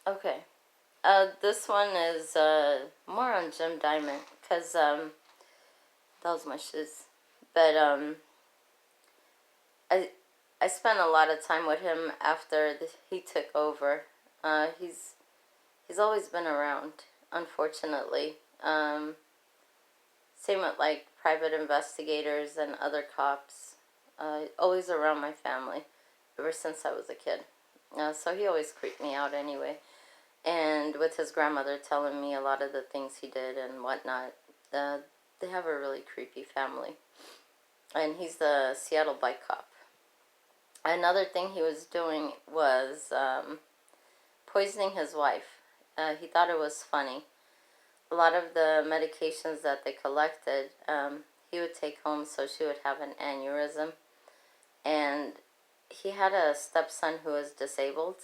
Okay. This one is more on Jim Diamond because that was my shoes. But I I spent a lot of time with him after he took over. He's always been around, unfortunately. Same with like private investigators and other cops. Always around my family, ever since I was a kid. So he always creeped me out anyway. And with his grandmother telling me a lot of the things he did and whatnot, uh, they have a really creepy family. And he's the Seattle bike cop. Another thing he was doing was poisoning his wife. He thought it was funny. A lot of the medications that they collected, he would take home so she would have an aneurysm. And he had a stepson who was disabled.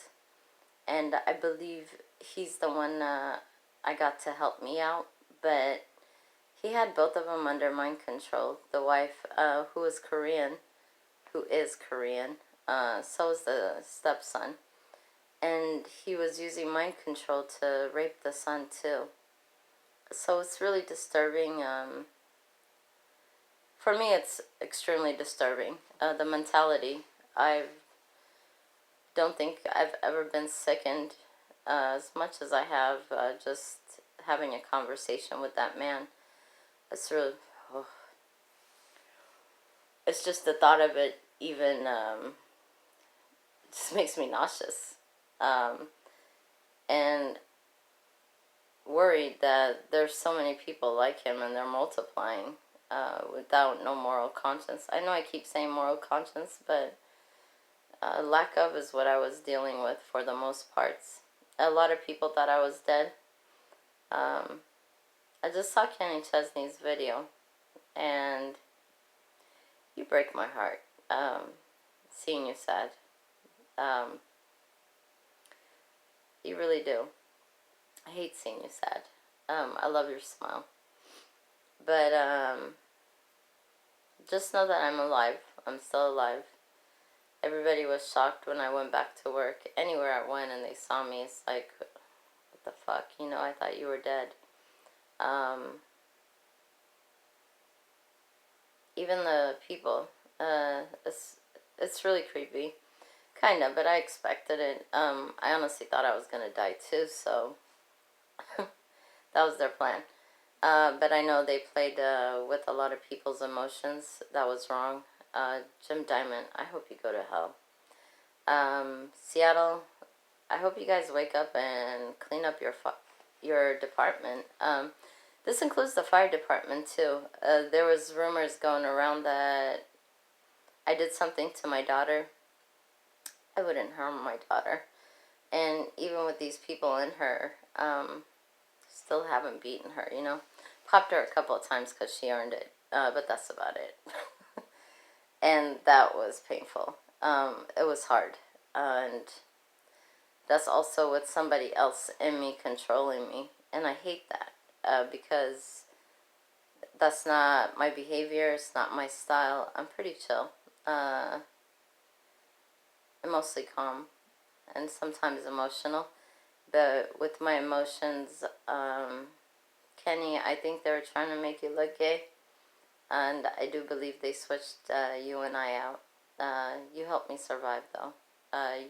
And I believe he's the one I got to help me out. But he had both of them under mind control. The wife, who is Korean, so is the stepson. And he was using mind control to rape the son too. So it's really disturbing. For me, it's extremely disturbing. The mentality. I don't think I've ever been sickened as much as I have just having a conversation with that man. It's really, oh, it's just the thought of it even just makes me nauseous. And worried that there's so many people like him and they're multiplying without no moral conscience. I know I keep saying moral conscience, but lack of is what I was dealing with for the most parts. A lot of people thought I was dead. I just saw Kenny Chesney's video, and you break my heart seeing you sad. You really do. I hate seeing you sad. I love your smile. But just know that I'm alive. I'm still alive. Everybody was shocked when I went back to work. Anywhere I went and they saw me, it's like, what the fuck? I thought you were dead. Even the people, it's really creepy. Kind of, but I expected it. I honestly thought I was going to die too, so that was their plan. But I know they played with a lot of people's emotions. That was wrong. Jim Diamond, I hope you go to hell. Seattle, I hope you guys wake up and clean up your department. This includes the fire department too. There was rumors going around that I did something to my daughter. I wouldn't harm my daughter. And even with these people in her, still haven't beaten her, Popped her a couple of times because she earned it. But that's about it. And that was painful. It was hard. And that's also with somebody else in me controlling me. And I hate that because that's not my behavior. It's not my style. I'm pretty chill. I'm mostly calm and sometimes emotional. But with my emotions, Kenny, I think they were trying to make you look gay. And I do believe they switched you and I out. You helped me survive, though.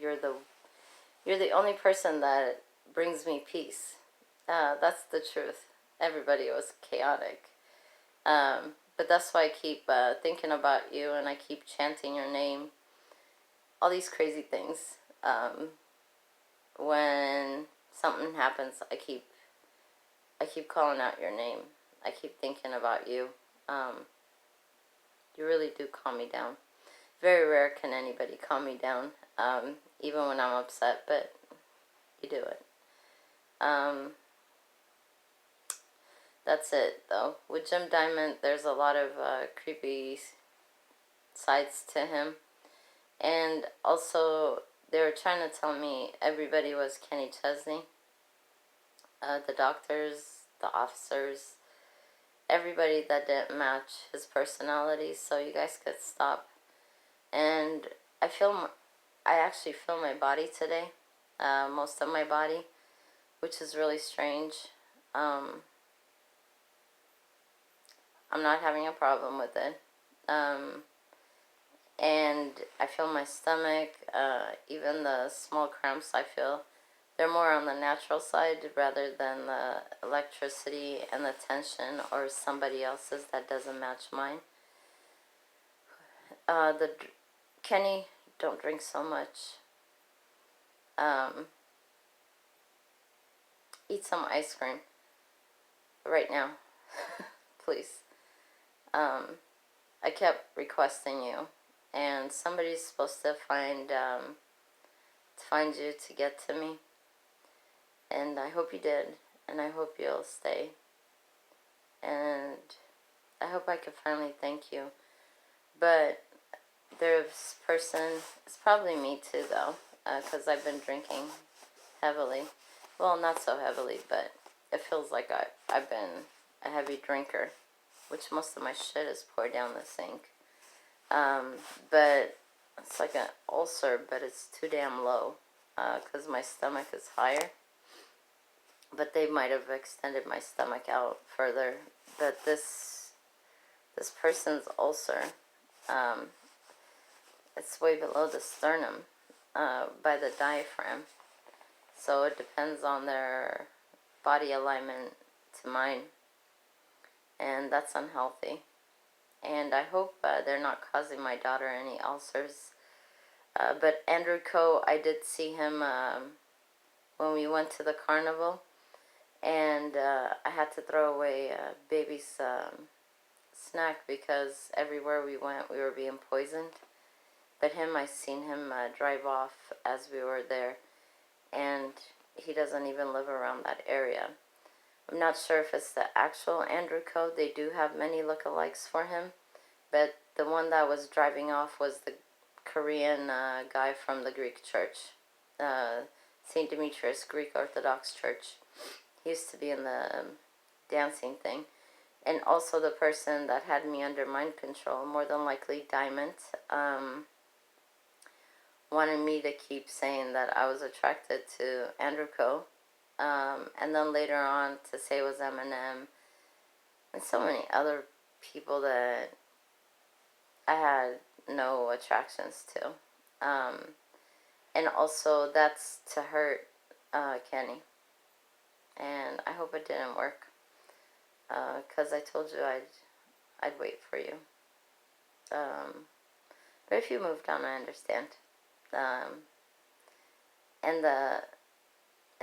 You're the only person that brings me peace. That's the truth. Everybody was chaotic. But that's why I keep thinking about you, and I keep chanting your name. All these crazy things. When something happens, I keep calling out your name. I keep thinking about you. You really do calm me down. Very rare can anybody calm me down, even when I'm upset, but you do it. That's it, though. With Jim Diamond, there's a lot of creepy sides to him. And also, they were trying to tell me everybody was Kenny Chesney. The doctors, the officers, everybody that didn't match his personality, so you guys could stop. And I actually feel my body today, most of my body. which is really strange. Um, I'm not having a problem with it. And I feel my stomach, even the small cramps I feel, they're more on the natural side rather than the electricity and the tension or somebody else's that doesn't match mine. Kenny, don't drink so much. Eat some ice cream right now, please. I kept requesting you, and somebody's supposed to find you to get to me, and I hope you did, and I hope you'll stay, and I hope I can finally thank you. But this person, it's probably me too though, because I've been drinking heavily. Well, not so heavily, but it feels like I've been a heavy drinker, which most of my shit is poured down the sink. But it's like an ulcer, but it's too damn low, because my stomach is higher. But they might have extended my stomach out further. But this person's ulcer, it's way below the sternum, by the diaphragm. So it depends on their body alignment to mine. And that's unhealthy. And I hope they're not causing my daughter any ulcers. But Andrew Coe, I did see him when we went to the carnival. And I had to throw away baby's snack because everywhere we went we were being poisoned. But him, I seen him drive off as we were there. And he doesn't even live around that area. I'm not sure if it's the actual Andrew Coe. They do have many lookalikes for him. But the one that was driving off was the Korean guy from the Greek church. St. Demetrius Greek Orthodox Church. He used to be in the dancing thing. And also the person that had me under mind control, more than likely Diamond, wanted me to keep saying that I was attracted to Andrew Coe. And then later on to say it was Eminem. And so many other people that I had no attractions to. And also that's to hurt Kenny. And I hope it didn't work. Because I told you I'd wait for you. But if you moved on, I understand. And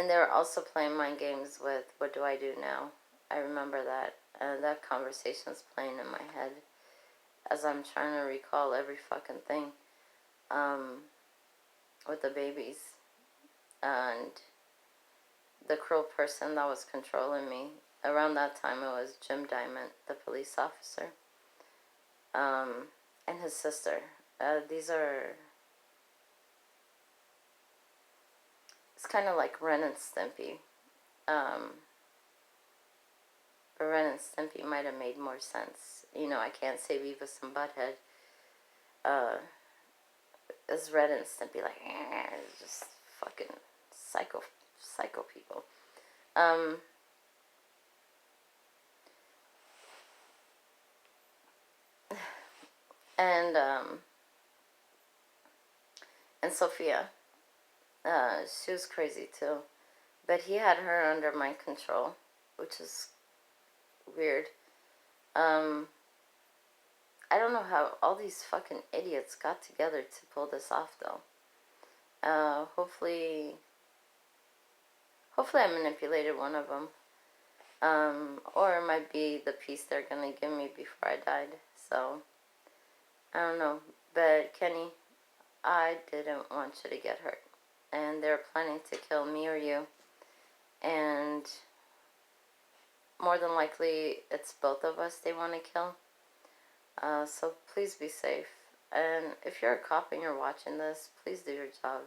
they were also playing mind games with what do I do now. I remember that. That conversation's playing in my head as I'm trying to recall every fucking thing with the babies and the cruel person that was controlling me. Around that time it was Jim Diamond, the police officer, and his sister. These are... It's kind of like Ren and Stimpy. But Ren and Stimpy might have made more sense. You know, I can't say Beavis and Butthead. It's Ren and Stimpy, like, just fucking psycho people. And Sophia, she was crazy too. But he had her under mind control, which is weird. I don't know how all these fucking idiots got together to pull this off, though. Hopefully I manipulated one of them. Or it might be the piece they're gonna give me before I died. So, I don't know. But Kenny, I didn't want you to get hurt. And they're planning to kill me or you. And more than likely, it's both of us they want to kill. So please be safe. And if you're a cop and you're watching this, please do your job.